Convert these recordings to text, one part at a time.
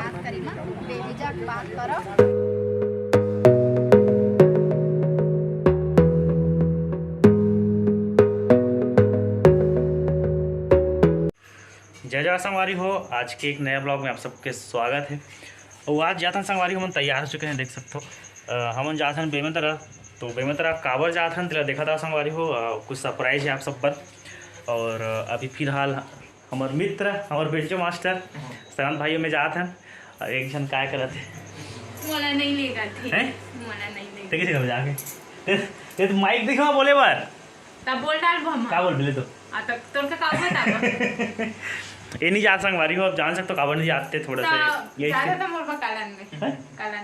बात करी मां बेझिझक बात करो। जय जय संगवारी हो। आज के एक नया ब्लॉग में आप सबके स्वागत है। और आज जाथन संगवारी हम तैयार हो चुके हैं, देख सकते हो। हम जाथन बेमेतरा, तो बेमेतरा काबर जाथन तेला देखा था संगवारी हो। कुछ सरप्राइज है आप सब पर। और अभी फिलहाल हमारे मित्र हमारे बेंचो मास्टर सरन भाइयों में जात हैं। एक जन काय करत है मोला नहीं लेगा थे हैं मोला नहीं लेगा ते किसे घर जाके ते तो माइक दिखा बोले बार तब बोल डाल हम का बोल बोले तो आ तक तोर का बता ये नहीं जात संगवारी हो। आप जान सकते हो काबर नहीं जाते थोड़ा सा ये ज्यादा तो मोर कालन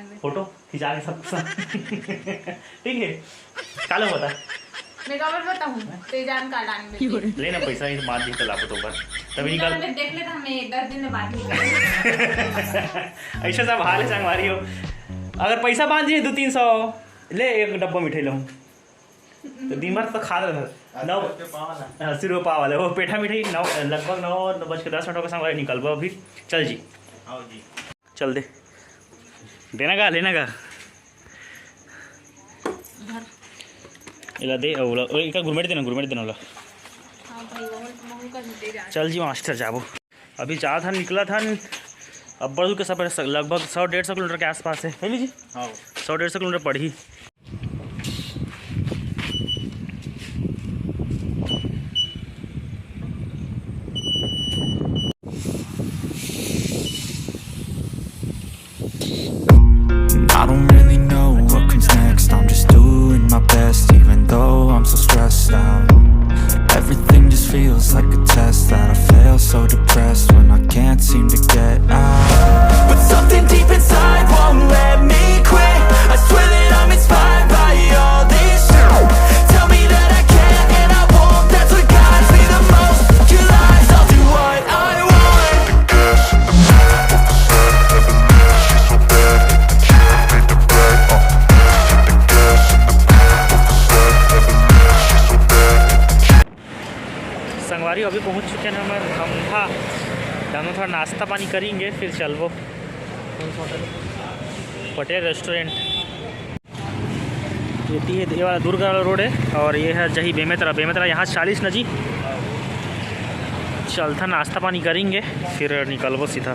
में फोटो खिंचा के सब ठीक है। कालो बता मैं खबर बताऊं ते जान कालन में लेना पैसा ही मार दी तला तो पर तभी निकाल देख ले तो हमें 10 दिन में बात निकाल ऐसा सब हाल है संगवारी हो। अगर पैसा बांध दिए 200-300 ले एक डब्बा मिठाई लाऊं तो दिन भर तो खा रहे थे 80 रुपये पाव वाले वो पेठा मिठाई लगभग 9:10 का संगवारी निकलवा अभी। चल जी आओ जी चल दे देना का लेना का इला दे ओला इका गुरमेट देना ओला। हां भाई वो का दे जा। चल जी मास्टर जाबो अभी जा था निकला था। अब बड़ू के सफर लगभग 100-150 किलोमीटर के आसपास है लीजिए। हाँ 100-150 किलोमीटर पड़ी। I don't really know what comes next. I'm just doing my best, even though I'm so stressed out. Everything just feels like a test that I fail, so depressed when I can't seem to get out. But something deep inside won't let me quit. I swear that I'm inspired by all this shit. Tell me that I can and I won't. That's what guides me the most. Your lies, I'll do what I want. संगवारी अभी पहुंच चुके हैं हम थोड़ा नाश्ता पानी करेंगे फिर चलबो पटेल रेस्टोरेंट। ये वाला दुर्ग वाला रोड है और ये है जही बेमेतरा यहाँ 40 नजी चलता नाश्ता पानी करेंगे फिर निकलबो सीधा।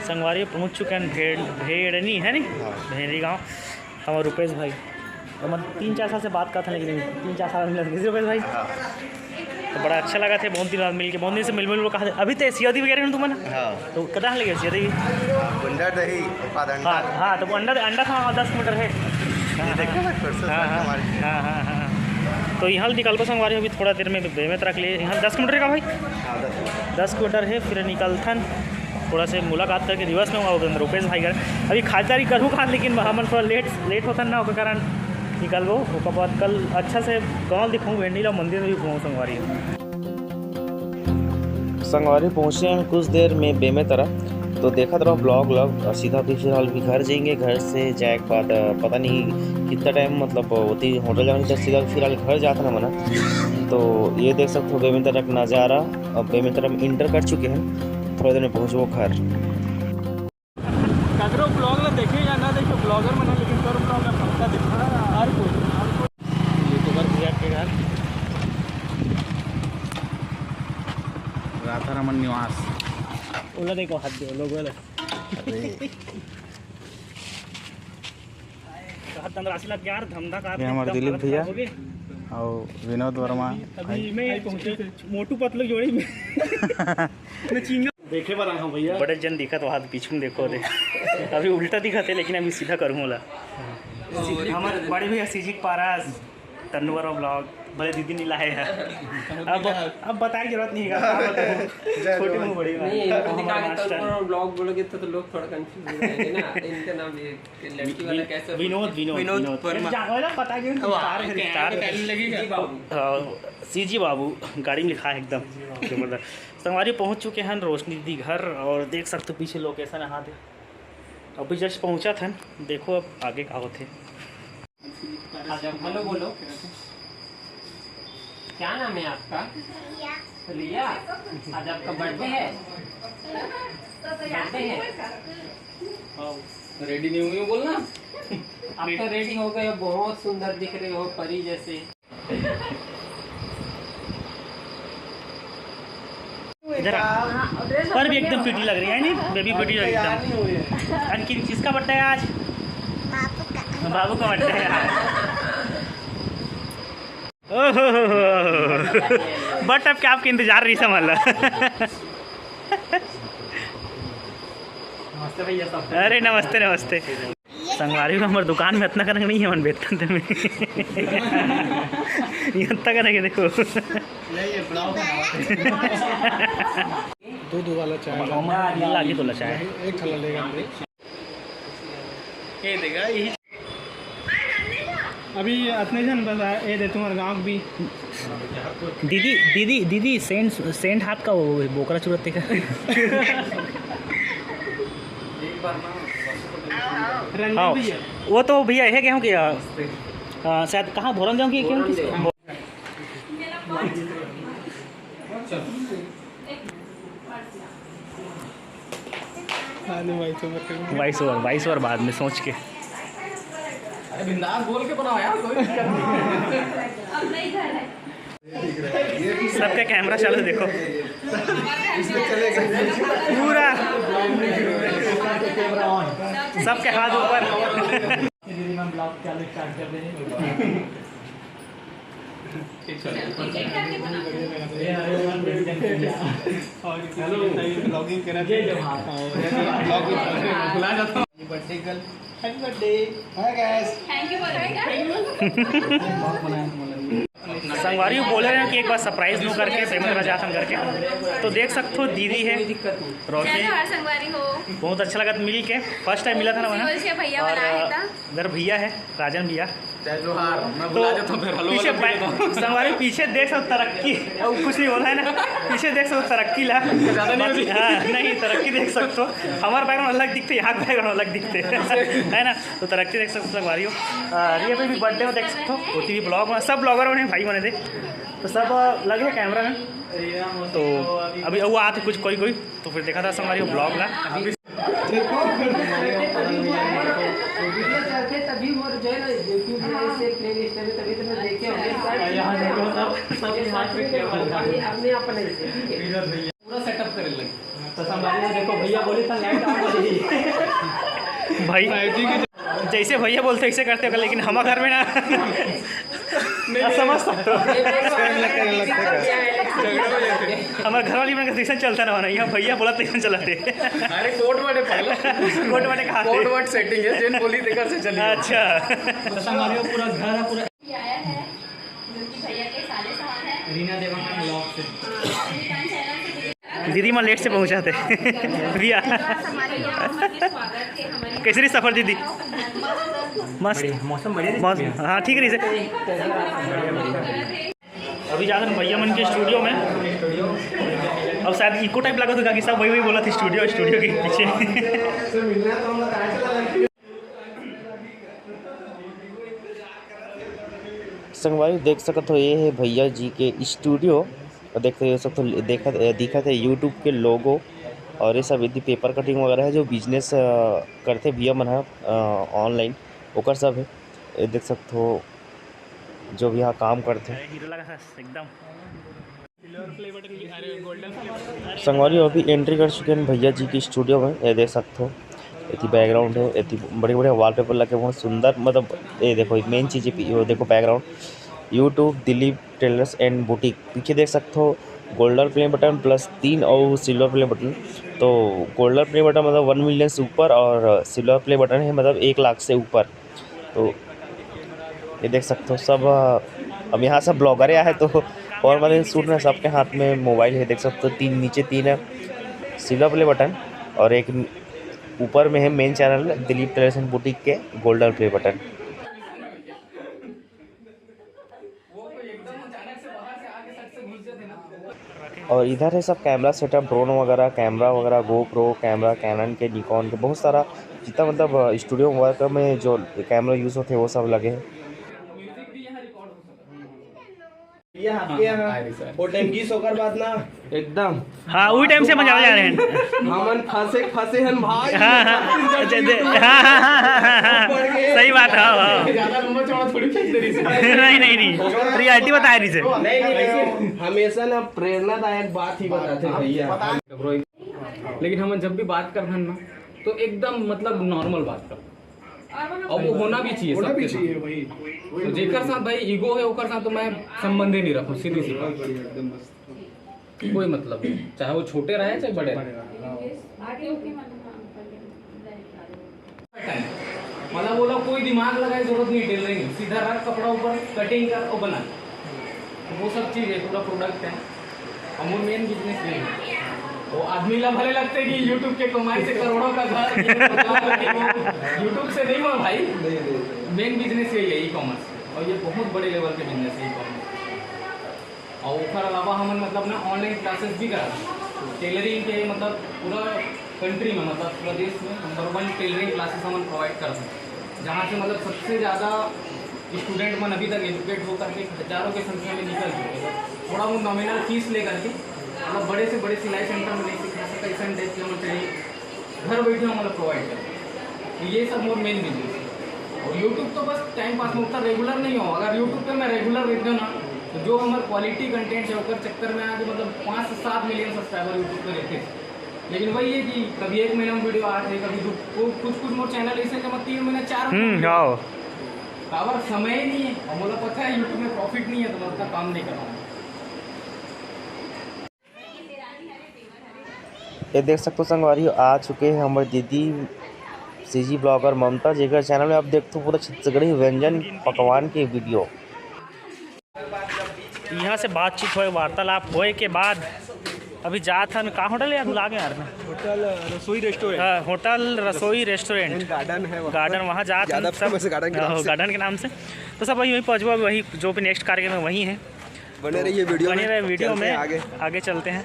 संगवारी पहुंच चुके हैं भेड़नी है नहीं भेड़ी गांव। हमारे रुपेश भाई हमारे 3-4 साल से बात करते हैं लेकिन 3-4 साल मिले थे रुपेश भाई तो बड़ा अच्छा लगा था। बहुत दिन बाद मिल के बहुत दिन से मिल कहा अभी तो सियादी वगैरह तुम्हें हाँ तो कहाँ लगे सियादी हाँ तो वो अंडा था 10 किलोमीटर है। हाँ तो यहाँ निकल संगवारी अभी थोड़ा देर में बेमेतरा के लिए यहाँ 10 किलोमीटर का भाई 10 किलोमीटर है। फिर निकलथन थोड़ा से मुलाकात करके रिवर्स में हुआ रुपेश भाई घर अभी खातिरदारी करूँ खा लेकिन हम थोड़ा लेट होता ना उसके कारण निकलबो। उसके बाद कल अच्छा से गाँव दिखाऊँ वेंडीला मंदिर में भी घूमूँ। संगवारी पहुँचे हैं कुछ देर में बेमेतरा तो देखा था ब्लॉग सीधा भी फिलहाल भी घर जाएंगे। घर से जाए के बाद पता नहीं कितना टाइम मतलब होती होटल जाने तक सीधा फिलहाल घर जाता ना मना। तो ये देख सकते हो बेमेतरा का नज़ारा। अब बेमेतरा में इंटर कर चुके हैं थोड़ा देर में पहुँचो घर। ककरो ब्लॉग में देखे या ना देखो ब्लॉगर बना लेकिन कर ब्लॉग में पक्का देखा हर कोई यूट्यूबर भैया के घर राधारमन निवास ओला देखो हाथ दे लोग वाले राशि लग यार धंधा का ये हमारे दिलीप भैया और विनोद वर्मा अभी मैं पहुंचे मोटू पतलू जोड़ी में देखे बना हूँ भैया बड़े जन दिखत वहाँ पीछू में देखो दे अभी उल्टा दिखत है लेकिन अभी सीधा करूँ बोला हमारे बड़े भैया सीजिक पारास तन्नुवर ब्लॉग बड़े दीदी नीला है अब बताने की जरूरत नहीं है छोटी मुँह बड़ी ब्लॉग बोलोगे तो लोग थोड़ा कंफ्यूज हो जाएंगे ना इनका नाम ये लड़की वाला कैसे विनोद पता सीजी बाबू गाड़ी में लिखा है एकदम जबरदस्त। संगवारी पहुंच चुके हैं रोशनी दीदी घर और देख सकते हो पीछे लोकेशन यहाँ दे अभी जस्ट पहुंचा था देखो अब आगे का होते। हेलो बोलो क्या नाम है आपका? रिया। आज आपका बर्थडे है? रेडी नहीं हुई हो बोलना। आप तो रेडी हो गए, बहुत सुंदर दिख रहे हो परी जैसे। इधर पर भी एकदम प्रीटी लग रही है नहीं बेबी प्रीटी लग रही एकदम। और किसका बर्थडे है आज? बाबू का बर्थडे है आज। बट अब क्या आपके इंतजार रही समझ लो। नमस्ते भैया सब। अरे नमस्ते नमस्ते। संगवारी को हमारे दुकान में इतना करना नहीं है मन बेतन में इतना करेंगे देखो दूध वाला चाय लागी तो चाय एक थैला लेगा ये देगा यही अभी अपने जन बता ये दे तुम्हारे गाँव भी दीदी दीदी दीदी सेंट हाथ का वो बोकरा चुरते का हाँ वो तो भैया है गेहूँ की शायद कहाँ भोरन जाऊँ की गेहूँ की बाईस ओवर बाद में सोच के बिंदास बोल के बनाओ यार कोई सबका कैमरा चालू देखो पूरा सबके हाथ ऊपर ब्लॉगिंग करना birthday girl happy birthday hi guys thank you संगवारी बोल रहे हैं कि एक बार सरप्राइज लो करके पेमेंट राजा करके तो देख सकते हो दीदी है रोशनी संगवारी हो बहुत अच्छा लगा मिल के फर्स्ट टाइम मिला था ना वहाँ भैया बनाया इधर भैया है राजन भैया तो पीछे संगवारी पीछे देख सकते तरक्की कुछ नहीं बोला है ना पीछे देख सकते तरक्की ला नहीं तरक्की देख सकते हो हमारा बैकग्राउंड अलग दिखते यहाँ बैकग्राउंड अलग दिखते है ना तो तरक्की देख सकते हो संगवारी हो रिया पे भी बर्थडे में देख सकते हो होती भी ब्लॉग में सब ब्लॉगर बने भाई बने थे तो सब लगे कैमरा में तो अभी वो आते कुछ कोई तो फिर देखा था संगवारी वो ब्लॉग ला तभी वो जो है ना यूट्यूब में से प्लेलिस्ट में तभी तो मैं देखे अपने आप पूरा सेटअप करे लगे तो संभाली देखो भैया बोले था लाइट भाई जैसे भैया बोलते वैसे करते हो लेकिन हमारे घर में ना समझ सकते हो हमारे घर वाली में स्टेशन चलता ना यहाँ भैया बोला स्टेशन चलाते अरे कोर्ट वाले कहा कोर्ट वाट सेटिंग है जेन बोली देकर से चली अच्छा पूरा घर पूरा आया है जो कि भैया के साले सामान है रीना देवांगन ब्लॉग से दीदी मैं लेट से पहुंचा थे भैया कैसे रही सफ़र दीदी मस्त मौसम बढ़िया हाँ ठीक है सर अभी जाकर भैया मन के स्टूडियो में अब शायद इको टाइप लगा था कि सब वही बोला था स्टूडियो के पीछे संगवारी देख सकते हो ये है भैया जी के स्टूडियो और देखते सकते हो दिखा था यूट्यूब के लोगो और ये सब यदि पेपर कटिंग वगैरह है जो बिजनेस करते भैया मन ऑनलाइन ओकर सब है ये देख सकते हो जो भी यहाँ काम करते हैं हीरो लगा एकदम संगवारी अभी एंट्री कर चुके हैं भैया जी की स्टूडियो में ये देख सकते हो इतनी बैकग्राउंड है इतनी बड़े बड़े वॉलपेपर लगे बहुत सुंदर मतलब ये देखो मेन चीज़ देखो background YouTube Dilip Tailors and Boutique पीछे देख सकते हो गोल्डन प्ले बटन प्लस 3 और सिल्वर प्ले बटन। तो गोल्डन प्ले बटन मतलब 1 मिलियन से ऊपर और सिल्वर प्ले बटन है मतलब 1 लाख से ऊपर। तो ये देख सकते हो सब अब यहाँ सब ब्लॉगर आया है तो और मतलब शूट में सबके हाथ में मोबाइल है। देख सकते हो नीचे 3 है सिल्वर प्ले बटन और एक ऊपर में है main channel Dilip Tailors and Boutique के गोल्डन प्ले बटन। और इधर है सब कैमरा सेटअप, ड्रोन वगैरह, कैमरा वगैरह, गोप्रो कैमरा, कैनन के, निकॉन के, बहुत सारा जितना मतलब स्टूडियो वर्क में जो कैमरा यूज़ होते हैं वो सब लगे हैं। वो टाइम की सोकर बात ना एकदम हाँ वही टाइम से मजा जा रहे हैं हमन फंसे हैं भाई। हाँ सही बात है। हाँ ज्यादा लंबा चौड़ा थोड़ी खींच दे रही से। नहीं रियलिटी बताया रही से। नहीं हमेशा ना प्रेरणादायक बात ही बताते हैं भैया। लेकिन हम जब भी बात कर रहे हैं ना तो एकदम मतलब नॉर्मल बात कर और वो होना भी चाहिए, होना भी सबके चाहिए साथ। भाई। तो जेकर साथ भाई ईगो है ओकर साथ तो मैं संबंध ही नहीं रखूं, सीधी सी बात। कोई मतलब नहीं, चाहे वो छोटे रहे चाहे बड़े रहे। मतलब बोला कोई दिमाग लगाए जरूरत नहीं, टेलरिंग सीधा रख कपड़ा ऊपर, कटिंग कर और बना, वो सब चीज़ है, पूरा प्रोडक्ट है। अमूल मेन बिजनेस नहीं है। वो आदमी ला भले लगते कि यूट्यूब के कमाई से करोड़ों का घर, यूट्यूब से नहीं हुआ भाई। मेन बिजनेस यही है ई कॉमर्स, और ये बहुत बड़े लेवल के बिजनेस है ई कॉमर्स। और उसके अलावा हम मतलब ना ऑनलाइन क्लासेस भी कराते टेलरिंग के, मतलब पूरा कंट्री में, मतलब पूरा देश में नंबर 1 टेलरिंग क्लासेस हम प्रोवाइड करते हैं, जहाँ से मतलब सबसे ज़्यादा स्टूडेंट मन अभी तक एजुकेट होकर के हज़ारों की संख्या में निकल चुके हैं। थोड़ा बहुत नॉमिनल फीस ले करके मतलब बड़े से बड़े सिलाई सेंटर में नहीं सिखा सकते, ऐसा टाइप के चाहिए घर बैठे हम मतलब प्रोवाइड करते हैं। तो ये सब मोर मेन बिजनेस है। और यूट्यूब तो बस टाइम पास में उतना रेगुलर नहीं हो। अगर यूट्यूब पे मैं रेगुलर रहते हो ना तो जो हमारे क्वालिटी कंटेंट है होकर चक्कर में आज मतलब 5 से 7 मिलियन सब्सक्राइबर यूट्यूब पे रहते थे। लेकिन वही है कि कभी 1 महीना में वीडियो आ रहे, कभी कुछ मोर चैनल ऐसे जब 3 महीने 4 काबर समय ही नहीं है। और मुझे पता है यूट्यूब में प्रॉफिट नहीं है तो मैं उतना काम नहीं कर रहा हूँ। ये देख सकते हो संगवारी आ चुके हैं हमारे दीदी सीजी ब्लॉगर ममता, जेकर चैनल में आप देखते हो पूरा छत्तीसगढ़ी व्यंजन पकवान के वीडियो। यहाँ से बातचीत हुए, वार्तालाप होए के बाद अभी जात हन कहाँ होटल यार लागे यार में होटल रसोई रेस्टोरेंट, होटल रसोई रेस्टोरेंट गार्डन है, गार्डन वहाँ जात हन सब गार्डन के नाम से। तो सब वही पहुँचवा, वही जो भी नेक्स्ट कार्यक्रम है वही है। बने रहिए वीडियो में आगे चलते हैं।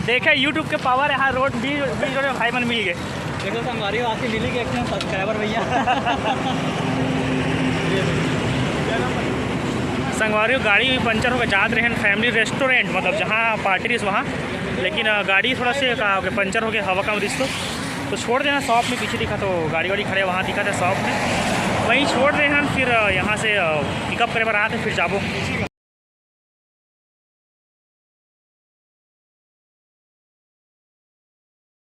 देखे यूट्यूब के पावर यहाँ रोड बीच में भाई मन मिल गए। देखो संगवारी आके मिली गए सब्सक्राइबर भैया। संगवारी गाड़ी पंचर होकर जात रहे फैमिली रेस्टोरेंट, मतलब जहाँ पार्टी रही वहाँ, लेकिन गाड़ी थोड़ा से पंचर हो गया, हवा कम रिश्तो तो छोड़ देना शॉप में। पीछे दिखा तो गाड़ी वाड़ी खड़े वहाँ दिखा था शॉप में, वहीं छोड़ रहे हैं। फिर यहाँ से पिकअप करे पर आते फिर जाबो।